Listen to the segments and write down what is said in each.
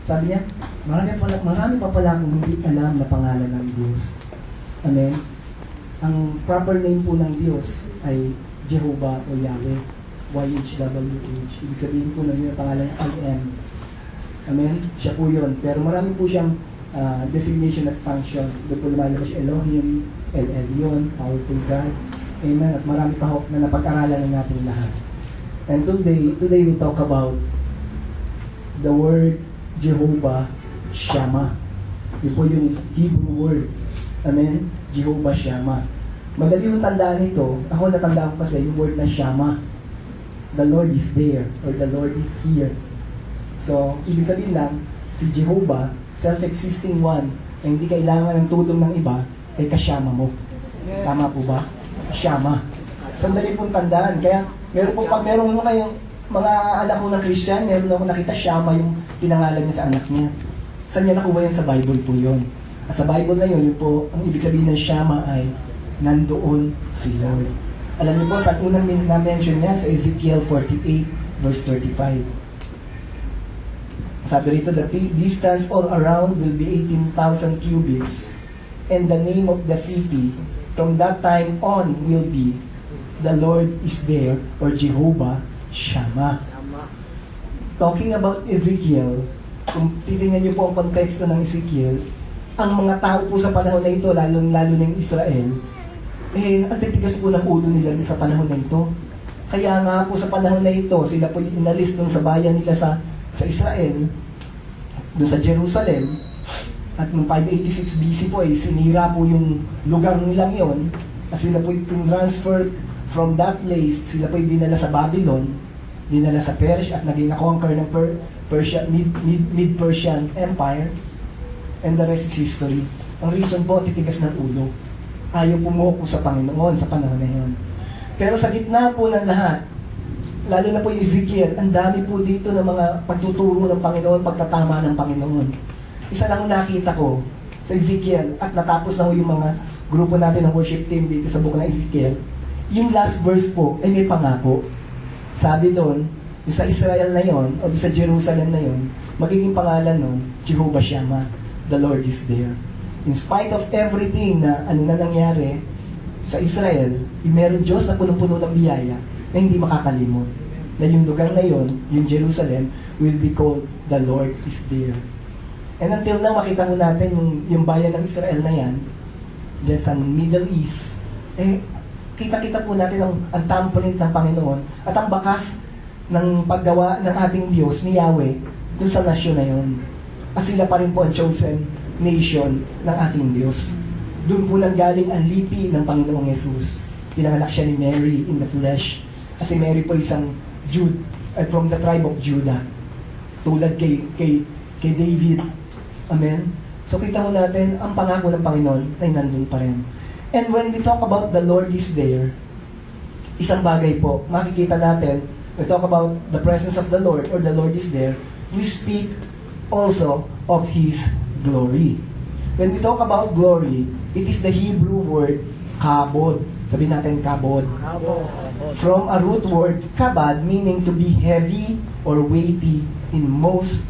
Sabi niya, marami pa pala akong hindi alam na pangalan ng Diyos. Amen? Ang proper name po ng Diyos ay Jehovah o Yahweh. YHWH. Ibig sabihin po ng pangalan niya, I am. Amen? Siya po yun. Pero marami po siyang designation at function. Doon po lumalabas siya Elohim, El Elyon, Powerful God. Amen? At marami pa na napag-aralan ng natin lahat. And today we talk about the word Jehovah Shammah. Yun po yung Hebrew word. Amen? Jehovah Shammah. Madali yung tandaan ito. Ako natandaan ko kasi yung word na Shammah. The Lord is there, or the Lord is here. So, ibig sabihin lang, si Jehovah, self-existing one, na hindi kailangan ng tulong ng iba, ay kasyama mo. Tama po ba? Shammah. Sandali pong tandaan. Kaya, pag meron mo kayong mga anak mo ng Christian, meron ako nakita Shammah yung pinangalan niya sa anak niya. Saan niya nakuha yan? Sa Bible po yun. At sa Bible na yun po, ang ibig sabihin ng Shammah ay, nandoon si Lord. Alam niyo po, sa unang na-mention niya, sa Ezekiel 48, verse 35. Sabi rito, the distance all around will be 18,000 cubits, and the name of the city from that time on will be, the Lord is there, or Jehovah Shammah. Talking about Ezekiel, kung titingnan niyo po ang konteksto ng Ezekiel, ang mga tao po sa panahon na ito, lalo ng Israel, ang titigas po ng ulo nila sa panahon na ito. Kaya nga po sa panahon na ito, sila po inalis dun sa bayan nila sa Israel, dun sa Jerusalem, at noong 586 BC po ay sinira po yung lugar nilang yon, at sila po transfer from that place, sila po dinala sa Babylon, dinala sa Persia, at naging na-conquer ng Mid-Persian Empire, and the rest is history. Ang reason po, titigas ng ulo. Ayaw pumoko sa Panginoon sa panahon na yun. Pero sa gitna po ng lahat, lalo na po yung Ezekiel, ang dami po dito ng mga pagtuturo ng Panginoon, pagtatama ng Panginoon. Isa lang nakita ko sa Ezekiel, at natapos na po yung mga grupo natin ng worship team dito sa book ng Ezekiel, yung last verse po ay may pangako. Sabi doon, yung sa Israel na yon, o sa Jerusalem na yon, magiging pangalan nun, Jehovah Shammah, the Lord is there. In spite of everything na nangyari sa Israel, meron Diyos na punong-puno ng biyaya na hindi makakalimot. Na yung lugar na yon, yung Jerusalem, will be called the Lord is there. And until now, makita mo natin yung bayan ng Israel na yan, dyan sa Middle East, kita-kita po natin ang thumbprint ng Panginoon at ang bakas ng paggawa ng ating Diyos ni Yahweh dun sa nasyon na yon. At sila pa rin po ang chosen nation ng ating Diyos. Doon po nanggaling ang lipi ng Panginoong Yesus. Pinanganak siya ni Mary in the flesh. Kasi Mary po isang Jude, from the tribe of Judah. Tulad kay David. Amen? So kita mo natin, ang pangako ng Panginoon ay nandun pa rin. And when we talk about the Lord is there, isang bagay po, makikita natin, we talk about the presence of the Lord or the Lord is there, we speak also of His glory. When we talk about glory, it is the Hebrew word kabod. Sabihin natin kabod. From a root word kabad, meaning to be heavy or weighty in most,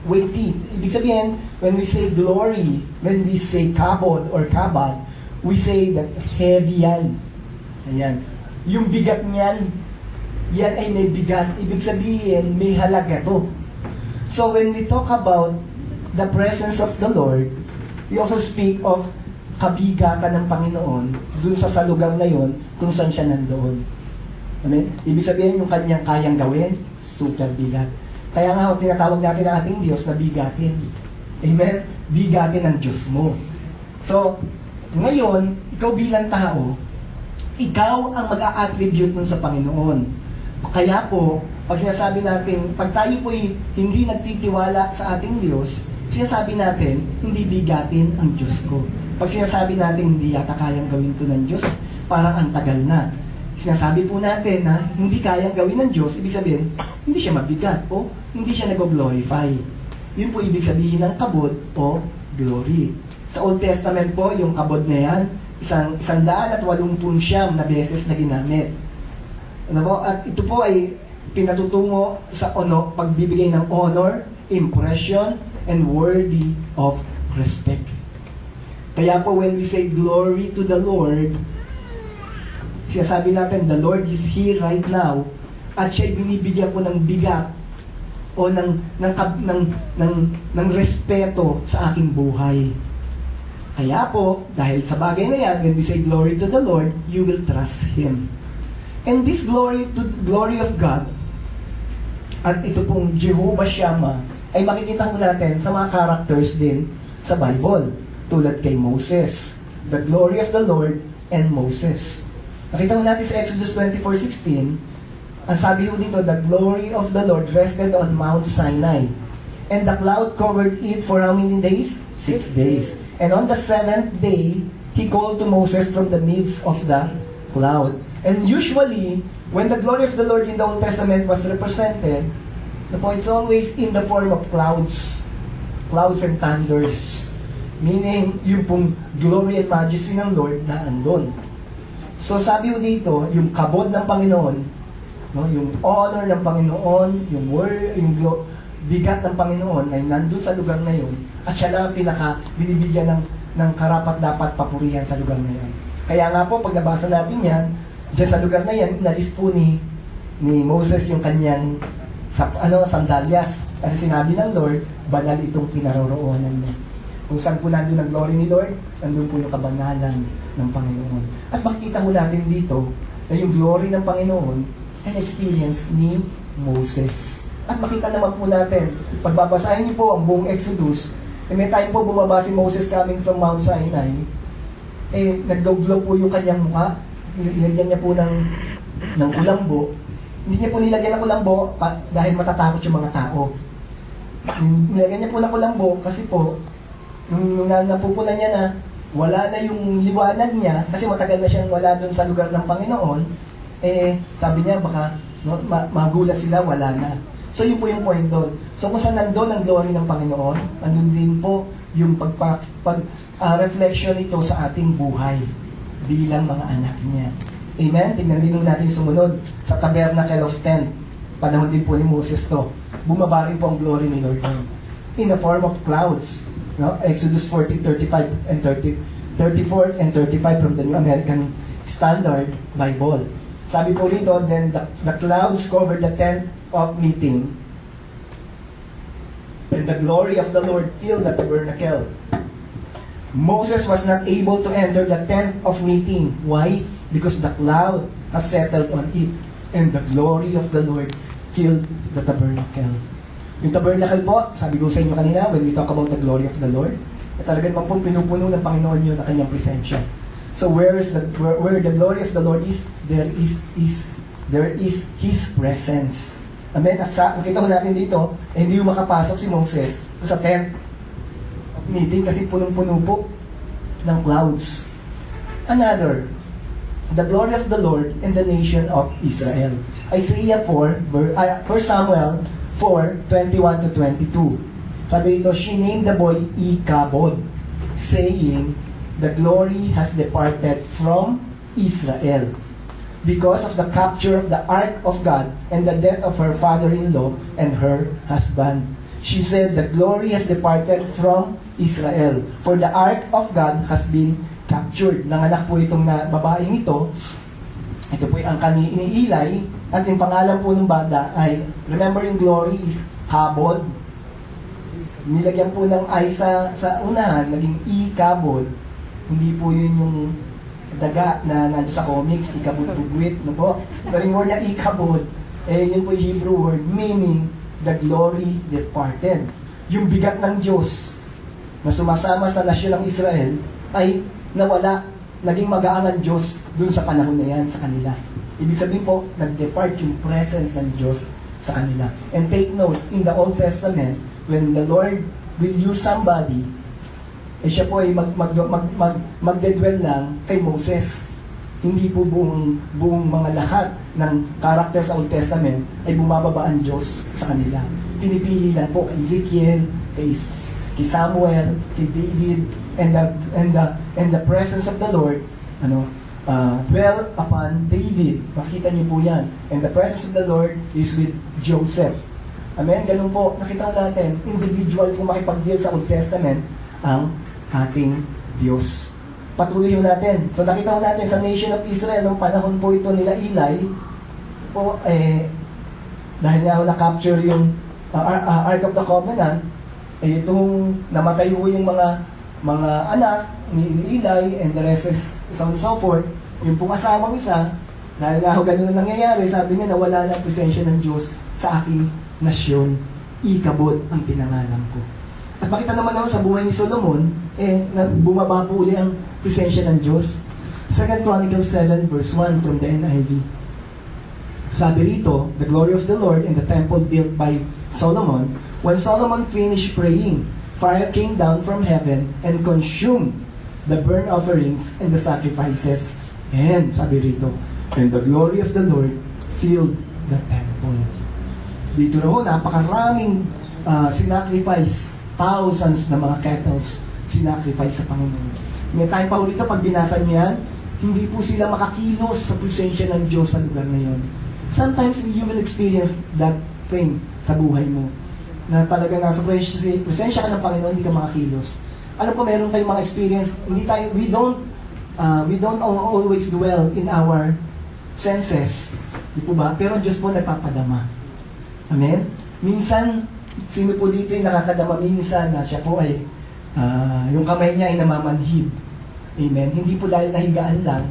weighty. Ibig sabihin, when we say glory, when we say kabod or kabad, we say that heavy yan. Ayan. Yung bigat niyan, yan ay may bigat. Ibig sabihin, may halaga to. So when we talk about the presence of the Lord, we also speak of kabigatan ng Panginoon dun sa lugar na yon kung saan siya nandoon. Amen? Ibig sabihin yung kanyang kayang gawin, super bigat. Kaya nga, tinatawag natin ang ating Diyos na bigatin. Amen? Bigatin ng Diyos mo. So, ngayon, ikaw bilang tao, ikaw ang mag-a-attribute nun sa Panginoon. Kaya po, pag sinasabi natin, pag tayo po'y hindi nagtitiwala sa ating Diyos, sinasabi natin, hindi bigatin ang Diyos ko. Pag sinasabi natin, hindi yata kayang gawin to ng Diyos, parang ang tagal na. Sinasabi po natin na hindi kayang gawin ng Diyos, ibig sabihin, hindi siya mabigat o hindi siya nag-glorify. Yun po ibig sabihin ng kabod o glory. Sa Old Testament po, yung kabod na yan, 189 na beses na ginamit. Ano po? At ito po ay pinatutungo sa pagbibigay ng honor, impression, and worthy of respect. Kaya po when we say glory to the Lord, sinasabi natin, the Lord is here right now, at siya'y binibigyan ko ng bigat o ng respeto sa aking buhay. Kaya po, dahil sa bagay na yan, when we say glory to the Lord, you will trust Him. And this glory of God, at ito pong Jehovah Shammah, ay makikita ko natin sa mga characters din sa Bible, tulad kay Moses, the glory of the Lord and Moses. Nakita ko natin sa Exodus 24:16, ang sabi ko dito, the glory of the Lord rested on Mount Sinai, and the cloud covered it for how many days? 6 days. And on the 7th day, He called to Moses from the midst of the cloud. And usually, when the glory of the Lord in the Old Testament was represented, it's always in the form of clouds and thunders. Meaning, yung pong glory and majesty ng Lord na andun. So sabi ko dito, yung kabod ng Panginoon, no, yung honor ng Panginoon, yung bigat ng Panginoon ay nandun sa lugar na yun, at siya lang binibigyan ng karapat-dapat papurihan sa lugar na yun. Kaya nga po, pag nabasa natin yan, dyan sa lugar na yan, nalis po ni Moses yung kanyang sandalyas. Kasi sinabi ng Lord, banal itong pinaroroonan mo. Kung saan po nandun ang glory ni Lord, nandun po yung kabanalan ng Panginoon. At makikita mo natin dito na yung glory ng Panginoon ay experience ni Moses. At makita naman po natin, pagbabasahin niyo po ang buong Exodus, may time po bumaba si Moses coming from Mount Sinai, nag-glow po yung kanyang mukha, nilagyan niya po ng kulambo. Hindi niya po nilagyan ng kulambo dahil matatakot yung mga tao. Nilagyan niya po ng kulambo kasi po, nung napupunan niya na wala na yung liwanag niya, kasi matagal na siyang wala doon sa lugar ng Panginoon, sabi niya baka magulat sila, wala na. So yun po yung point doon. So kung saan nandun ang glory ng Panginoon, andun din po yung reflection nito sa ating buhay bilang mga anak niya. Amen? Tingnan din natin sumunod sa Tabernacle of Tent. Panahon din po ni Moses to. Bumaba rin po ang glory ni Lord in the form of clouds. No? Exodus 40:35 and 34 and 35 from the New American Standard Bible. Sabi po rito, then the clouds covered the tent of meeting, and the glory of the Lord filled the tabernacle. Moses was not able to enter the tent of meeting. Why? Because the cloud has settled on it, and the glory of the Lord filled the tabernacle. Yung tabernacle po, sabi ko sa inyo kanina, when we talk about the glory of the Lord, talagang po pinupuno ng Panginoon yun na kanyang presensya. So where the glory of the Lord is, there is His presence. Amen? At nakita ko natin dito, hindi yung makapasok si Moses sa tent of meeting kasi punong-puno po ng clouds. Another, the glory of the Lord in the nation of Israel. Isaiah 1 Samuel 4:21-22. Sabi dito, she named the boy Ichabod, saying, the glory has departed from Israel because of the capture of the ark of God and the death of her father-in-law and her husband. She said, the glory has departed from Israel, for the ark of God has been captured. Nanganak po itong babaeng ito po ang iniilay, at yung pangalan po ng bata ay, remember yung glory is Habod. Nilagyan po ng I sa unahan, naging Ikabod. Hindi po yun yung daga na nandun sa comics, ikabud-bugwit, no po? Pero yung word na Ikabod, yun po yung Hebrew word, meaning the glory departed. Yung bigat ng Diyos na sumasama sa nasyon ng Israel ay nawala, naging magaan ang Diyos dun sa panahon na yan sa kanila. Ibig sabihin po, nag-depart yung presence ng Diyos sa kanila. And take note, in the Old Testament, when the Lord will use somebody, siya po ay magdedwell lang kay Moses. Hindi po buong mga lahat ng karakter sa Old Testament ay bumababa ang Diyos sa kanila. Pinipili lang po kay Ezekiel, kay Samuel, kay David, and the presence of the Lord dwell upon David. Makita niyo po yan. And the presence of the Lord is with Joseph. Amen? Ganun po, nakita ko natin, individual po makipag-deal sa Old Testament ang ating Diyos. Patuloy ho natin. So nakita ko natin sa nation of Israel, nung panahon po ito nila Eli, po, dahil nga ho na-capture yung Ark of the Covenant, itong namatay ho yung mga anak ni Eli and the rest is so on and so forth. Yung pong asamang isa, dahil nga ho ganun na nangyayari, sabi niya nawala na ang presensya ng Diyos sa aking nasyon. Ikabod ang pinangalan ko. At makita naman naman sa buhay ni Solomon, na bumaba po uli ang presensya ng Diyos. 2 Chronicles 7 verse 1 from the NIV. Sabi rito, the glory of the Lord in the temple built by Solomon. When Solomon finished praying, fire came down from heaven and consumed the burnt offerings and the sacrifices. And, sabi rito, and the glory of the Lord filled the temple. Dito raw, napakaraming sinacrifice, thousands na mga kettles sinacrifice sa Panginoon. May time pa rito, pag binasa niyo yan, hindi po sila makakilos sa presensya ng Diyos sa lugar na yun. Sometimes you will experience that thing sa buhay mo, na talaga nasa presensya ka ng Panginoon, hindi ka makakilos. Alam ko, meron tayong mga experience, we don't always dwell in our senses. Di po ba? Pero Diyos po nagpapadama. Amen? Minsan, sino po dito yung nakakadama minsan na siya po ay, yung kamay niya ay namamanhid. Amen? Hindi po dahil nahigaan lang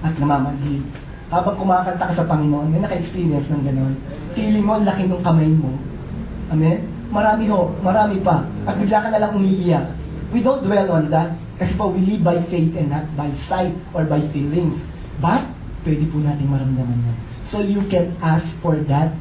at namamanhid. Habang kumakanta ka sa Panginoon, may naka-experience ng gano'n. Feeling mo, laki ng kamay mo. Amen? Marami pa. At bigla ka nalang umiiyak. We don't dwell on that. Kasi po, we live by faith and not by sight or by feelings. But, pwede po natin maramdaman yan. So, you can ask for that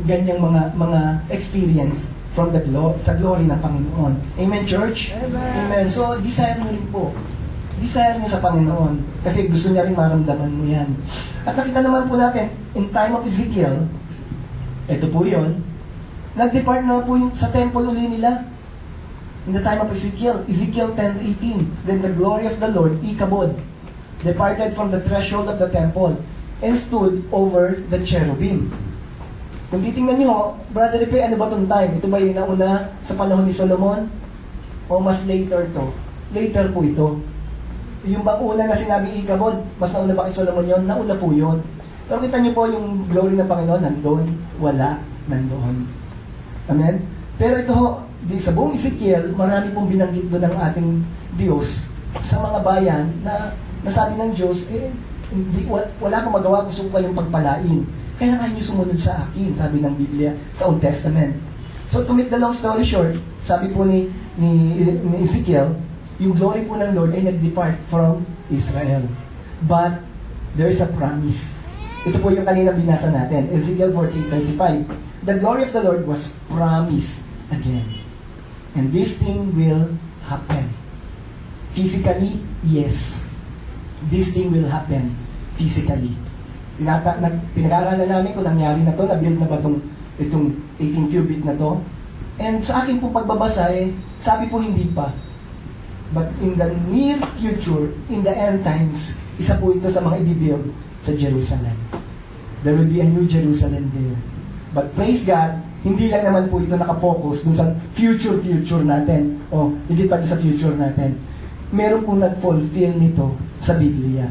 ganyang mga experience from sa glory ng Panginoon. Amen, church? Amen. So, desire mo rin po. Desire mo sa Panginoon. Kasi gusto niya rin maramdaman mo yan. At nakita naman po natin, in time of Ezekiel, ito po yun, nag-depart na po yung sa temple uli nila. In the time of Ezekiel 10:18, then the glory of the Lord, Ikabod, departed from the threshold of the temple and stood over the cherubim. Kung titingnan nyo, Brother Ripe, ano ba itong time? Ito ba yung nauna sa panahon ni Solomon? O mas later to? Later po ito. Yung ba una na sinabi Ikabod, mas nauna ba kay Solomon yon? Nauna po yun. Pero kita nyo po yung glory ng Panginoon, nandun, wala, nandoon. Amen? Pero ito ho, sa buong Ezekiel, marami pong binanggit doon ng ating Diyos sa mga bayan na nasabi ng Diyos, wala akong magawa, gusto ko kayong pagpalain. Kaya kayo sumunod sa akin, sabi ng Biblia sa Old Testament. So to make the long story short, sabi po ni Ezekiel, yung glory po ng Lord ay nag-depart from Israel. But there is a promise. Ito po yung kanina binasa natin, Ezekiel 14:35. The glory of the Lord was promised again. And this thing will happen. Physically, yes. This thing will happen physically. Pinag-aaralan namin kung nangyari na to, na-build na ba itong 18 cubit na to. And sa akin pong pagbabasa, sabi po hindi pa. But in the near future, in the end times, isa po ito sa mga i-build sa Jerusalem. There will be a new Jerusalem there. But praise God, hindi lang naman po ito nakafocus dun sa future natin. O, hindi pa dun sa future natin. Meron pong nag-fulfill nito sa Biblia.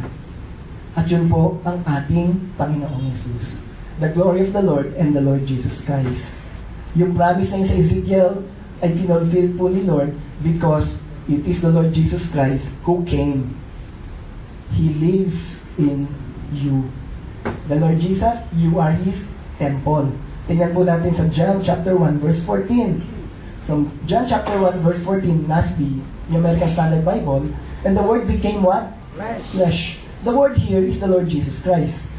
At yun po ang ating Panginoong Jesus. The glory of the Lord and the Lord Jesus Christ. Yung promise na yun sa Ezekiel ay pinulfill po ni Lord because it is the Lord Jesus Christ who came. He lives in you. The Lord Jesus, you are His temple. Tingnan po natin sa John chapter 1 verse 14. From John chapter 1 verse 14, NASB, the American Standard Bible, and the Word became what? Flesh. The Word here is the Lord Jesus Christ.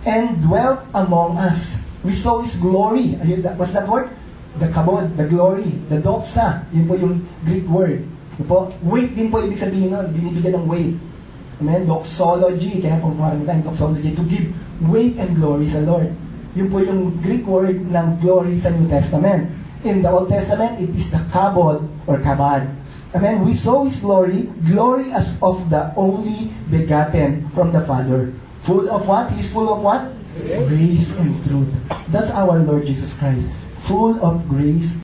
And dwelt among us. We saw His glory. What's that word? The kabod, the glory, the doxa. Yun po yung Greek word. Yun po, weight din po ibig sabihin nun. Binibigyan ng weight. Amen? Doxology. Kaya po kumarin tayo doxology. To give weight and glory sa Lord. Yun po yung Greek word ng glory sa New Testament. In the Old Testament, it is the kabod or kabad. Amen? We saw His glory, glory as of the only begotten from the Father. Full of what? He's full of what? Grace and truth. That's our Lord Jesus Christ. Full of grace